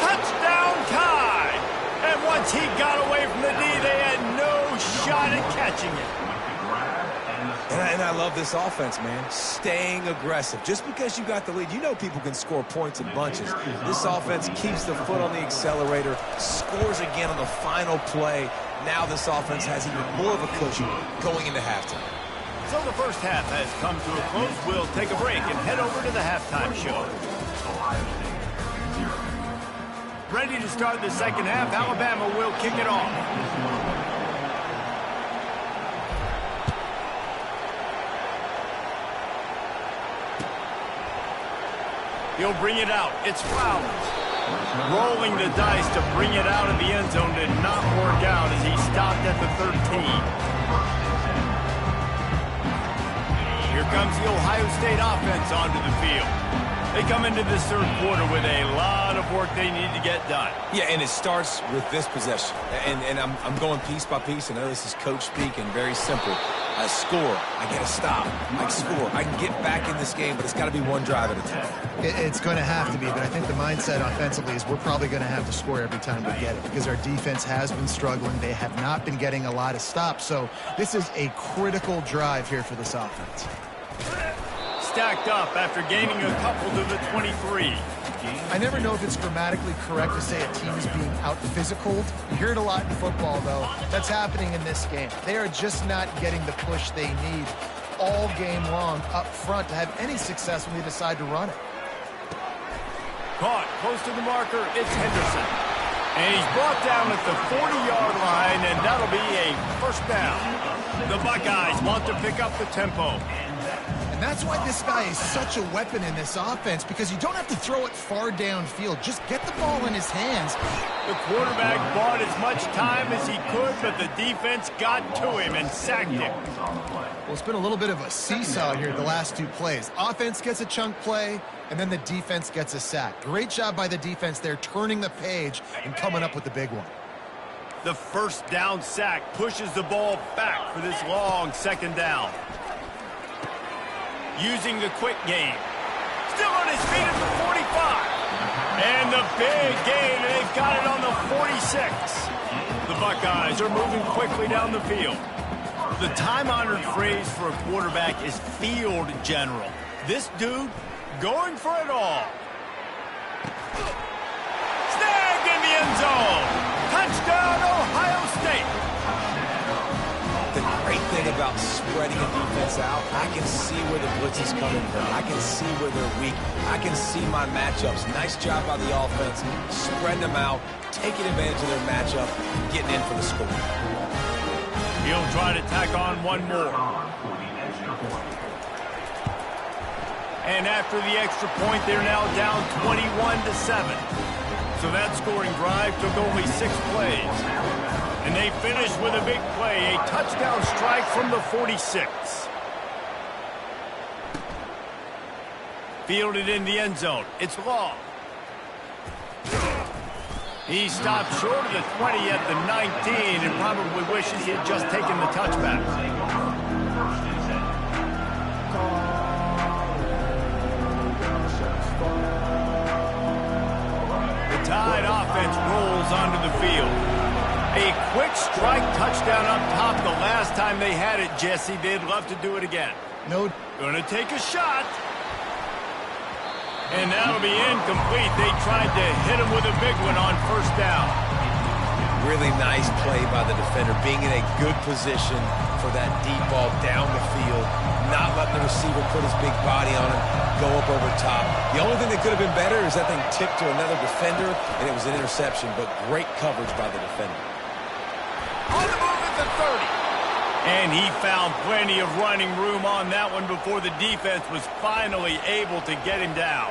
Speaker 1: Touchdown Tide. And once he got away from the D, they had no shot at catching it.
Speaker 2: And I love this offense, man. Staying aggressive. Just because you got the lead, you know people can score points in bunches. This offense keeps the foot on the accelerator, scores again on the final play. Now this offense has even more of a cushion going into halftime.
Speaker 1: So the first half has come to a close. We'll take a break and head over to the halftime show. Ready to start the second half. Alabama will kick it off. He'll bring it out. It's Flowers. Rolling the dice to bring it out of the end zone did not work out as he stopped at the 13. Here comes the Ohio State offense onto the field. They come into this third quarter with a lot of work they need to get done.
Speaker 2: Yeah, and it starts with this possession. And I'm going piece by piece. I know this is coach speak and very simple. I score. I get a stop. I score. I can get back in this game, but it's got to be one drive at a time.
Speaker 3: It's going to have to be, but I think the mindset offensively is we're probably going to have to score every time we get it because our defense has been struggling. They have not been getting a lot of stops, so this is a critical drive here for this offense.
Speaker 1: Stacked up after gaining a couple to the 23.
Speaker 3: I never know if it's grammatically correct to say a team is being out-physicaled. You hear it a lot in football, though. That's happening in this game. They are just not getting the push they need all game long up front to have any success when they decide to run it.
Speaker 1: Caught close to the marker, it's Henderson. And he's brought down at the 40-yard line, and that'll be a first down. The Buckeyes want to pick up the tempo.
Speaker 3: And that's why this guy is such a weapon in this offense, because you don't have to throw it far downfield. Just get the ball in his hands.
Speaker 1: The quarterback bought as much time as he could, but the defense got to him and sacked him.
Speaker 3: Well, it's been a little bit of a seesaw here the last two plays. Offense gets a chunk play, and then the defense gets a sack. Great job by the defense there, turning the page and coming up with the big one.
Speaker 1: The first down sack pushes the ball back for this long second down. Using the quick game. Still on his feet at the 45. And the big gain, and they've got it on the 46. The Buckeyes are moving quickly down the field. The time-honored phrase for a quarterback is field general. This dude going for it all. Snagged in the end zone. Touchdown, Ohio State.
Speaker 2: The great thing about spreading a defense out, I can see where the blitz is coming from. I can see where they're weak. I can see my matchups. Nice job by the offense, spreading them out, taking advantage of their matchup, getting in for the score.
Speaker 1: He'll try to tack on one more. And after the extra point, they're now down 21-7. So that scoring drive took only 6 plays. And they finish with a big play, a touchdown strike from the 46. Fielded in the end zone. It's Long. He stopped short of the 20 at the 19 and probably wishes he had just taken the touchback. The Tide offense rolls onto the field. A quick strike touchdown up top the last time they had it, Jesse. They'd love to do it again.
Speaker 3: No.
Speaker 1: Gonna take a shot. And that'll be incomplete. They tried to hit him with a big one on first down.
Speaker 2: Really nice play by the defender, being in a good position for that deep ball down the field, not letting the receiver put his big body on him, go up over top. The only thing that could have been better is that thing tipped to another defender, and it was an interception, but great coverage by the defender.
Speaker 1: On the move at the 30. And he found plenty of running room on that one before the defense was finally able to get him down.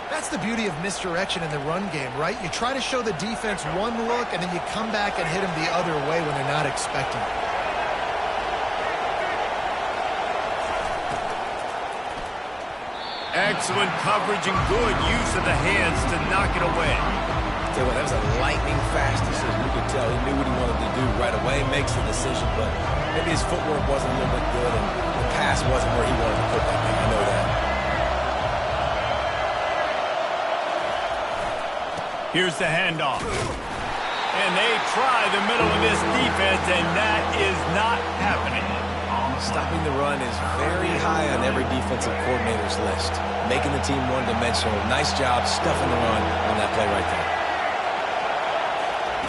Speaker 3: That's the beauty of misdirection in the run game, right? You try to show the defense one look, and then you come back and hit them the other way when they're not expecting it.
Speaker 1: Excellent coverage and good use of the hands to knock it away.
Speaker 2: Tell you what, that was a lightning-fast decision. You could tell he knew what he wanted to do right away, makes the decision, but maybe his footwork wasn't a little bit good, and the pass wasn't where he wanted to put that thing. I know that.
Speaker 1: Here's the handoff. And they try the middle of this defense, and that is not happening.
Speaker 2: Stopping the run is very high on every defensive coordinator's list. Making the team one-dimensional. Nice job stuffing the run on that play right there.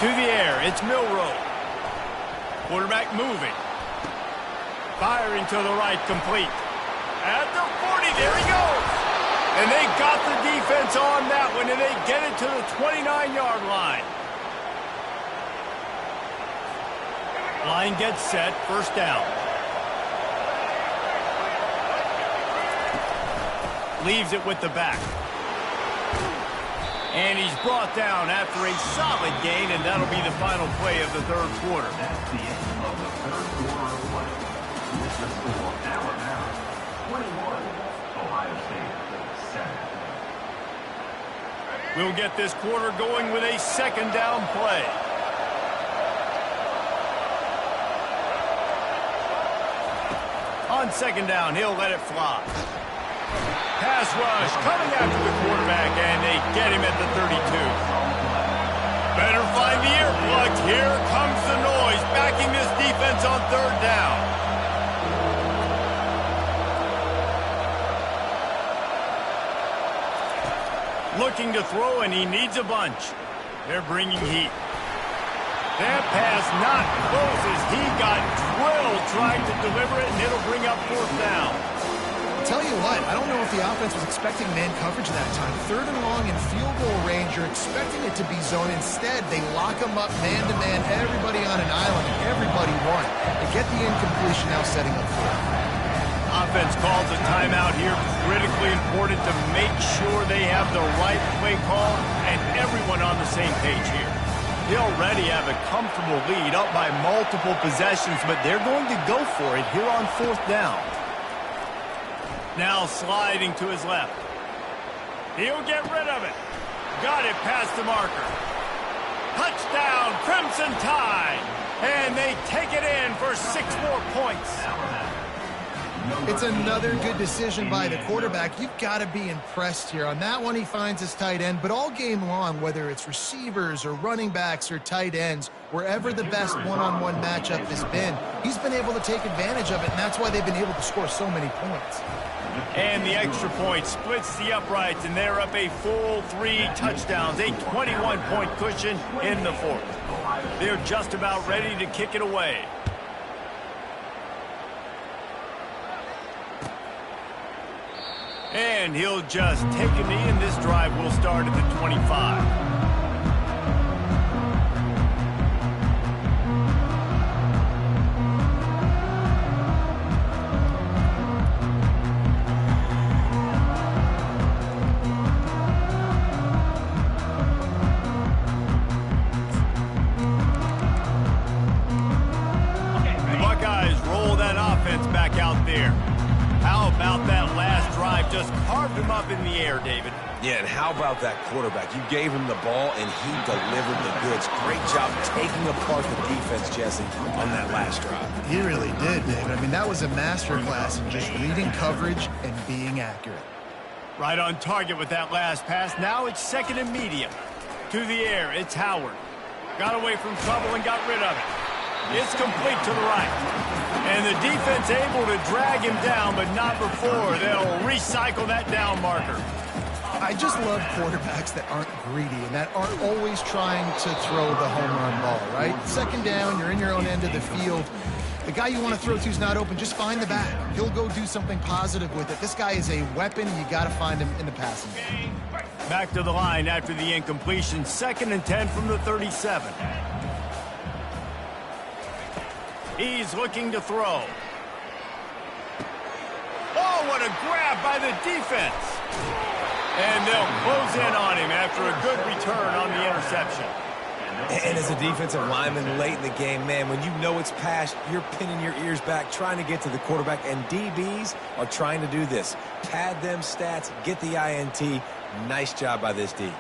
Speaker 1: To the air, it's Milroe. Quarterback moving. Firing to the right, complete. At the 40, there he goes. And they got the defense on that one, and they get it to the 29-yard line. Line gets set, first down. Leaves it with the back. And he's brought down after a solid gain, and that'll be the final play of the third quarter.
Speaker 4: That's the end of the third quarter of play. With the score, Alabama 21, Ohio State 7.
Speaker 1: We'll get this quarter going with a second down play. On second down, he'll let it fly. Pass rush coming after the quarterback, and they get him at the 32. Better find the earplugs. Here comes the noise, backing this defense on third down. Looking to throw, and he needs a bunch. They're bringing heat. That pass not close as he got drilled trying to deliver it, and it'll bring up fourth down.
Speaker 3: Tell you what, I don't know if the offense was expecting man coverage that time. Third and long in field goal range, you're expecting it to be zone. Instead, they lock them up man-to-man, everybody on an island, and everybody won. They get the incompletion, now setting up fourth.
Speaker 1: Offense calls a timeout here. Critically important to make sure they have the right play call and everyone on the same page here. They already have a comfortable lead, up by multiple possessions, but they're going to go for it here on fourth down. Now sliding to his left. He'll get rid of it. Got it past the marker. Touchdown, Crimson Tide. And they take it in for 6 more points.
Speaker 3: It's another good decision by the quarterback. You've got to be impressed here. On that one, he finds his tight end, but all game long, whether it's receivers or running backs or tight ends, wherever the best one-on-one matchup has been, he's been able to take advantage of it, and that's why they've been able to score so many points.
Speaker 1: And the extra point splits the uprights, and they're up a full 3 touchdowns, a 21-point cushion in the fourth. They're just about ready to kick it away. And he'll just take a knee, and this drive will start at the 25. Just carved him up in the air, David.
Speaker 2: Yeah, and how about that quarterback? You gave him the ball, and he delivered the goods. Great job taking apart the defense, Jesse, on that last drive.
Speaker 3: He really did, David. I mean, that was a masterclass in just reading coverage and being accurate.
Speaker 1: Right on target with that last pass. Now it's second and medium. To the air, it's Howard. Got away from trouble and got rid of it. It's complete to the right. And the defense able to drag him down, but not before they'll recycle that down marker.
Speaker 3: I just love quarterbacks that aren't greedy and that aren't always trying to throw the home run ball, right? Second down, you're in your own end of the field. The guy you want to throw to is not open. Just find the back. He'll go do something positive with it. This guy is a weapon. You got to find him in the passing game.
Speaker 1: Back to the line after the incompletion. 2nd and 10 from the 37. He's looking to throw. Oh, what a grab by the defense. And they'll close in on him after a good return on the interception.
Speaker 2: And as a defensive lineman late in the game, man, when you know it's passed, you're pinning your ears back, trying to get to the quarterback, and DBs are trying to do this. Pad them stats, get the INT. Nice job by this D.